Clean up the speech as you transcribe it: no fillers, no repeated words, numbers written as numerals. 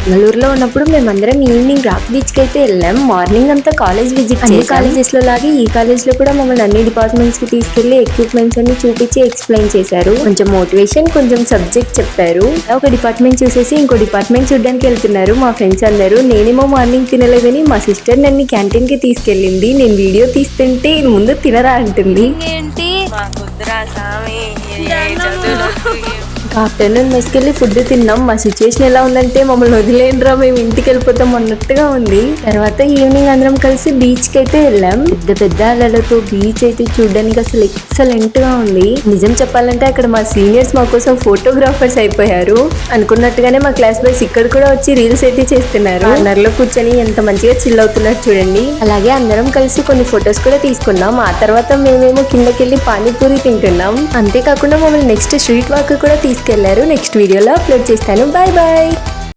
బెంగళూరులో ఉన్నప్పుడు మేమందరం ఈవినింగ్ రాక్ బీచ్ కి అయితే వెళ్ళాం. మార్నింగ్ అంతా కాలేజ్ విజిట్ చేసాం. కాలేజెస్ లో లాగే ఈ కాలేజ్ లో కూడా మమ్మల్ని అన్ని డిపార్ట్మెంట్స్ కి తీసుకెళ్లి ఎక్విప్మెంట్స్ అన్ని చూపించి ఎక్స్ప్లెయిన్ చేశారు. కొంచెం మోటివేషన్, కొంచెం సబ్జెక్ట్ చెప్పారు. ఒక డిపార్ట్మెంట్ చూసేసి ఇంకో డిపార్ట్మెంట్ చూడడానికి వెళ్తున్నారు మా ఫ్రెండ్స్ అందరూ. నేనేమో మార్నింగ్ తినలేదని మా సిస్టర్ నన్ను క్యాంటీన్ కి తీసుకెళ్ళింది. నేను వీడియో తీస్తుంటే ముందు తినరా అంటుంది. ఆఫ్టర్నూన్ మెస్కెళ్ళి ఫుడ్ తిన్నాం. మా సిచ్యువేషన్ ఎలా ఉందంటే మమ్మల్ని వదిలేండ్రా మేము ఇంటికి వెళ్ళిపోతాం అన్నట్టుగా ఉంది. తర్వాత ఈవినింగ్ అందరం కలిసి బీచ్ కి అయితే వెళ్ళాం. పెద్ద పెద్ద అలలతో బీచ్ అయితే చూడడానికి అసలు ఎక్సలెంట్ గా ఉంది. నిజం చెప్పాలంటే అక్కడ మా సీనియర్స్ మా కోసం ఫోటోగ్రాఫర్స్ అయిపోయారు. అనుకున్నట్టుగానే మా క్లాస్ బాయ్స్ ఇక్కడ కూడా వచ్చి రీల్స్ అయితే చేస్తున్నారు. కార్నర్ లో కూర్చొని ఎంత మంచిగా చిల్ అవుతున్నారు చూడండి. అలాగే అందరం కలిసి కొన్ని ఫొటోస్ కూడా తీసుకున్నాం. ఆ తర్వాత మేమేమో కిందకెళ్ళి పానీపూరి తింటున్నాం. అంతేకాకుండా మమ్మల్ని నెక్స్ట్ స్ట్రీట్ వాక్ కూడా తీసుకెళ్లారు. నెక్స్ట్ వీడియోలో అప్లోడ్ చేస్తాను. Bye bye.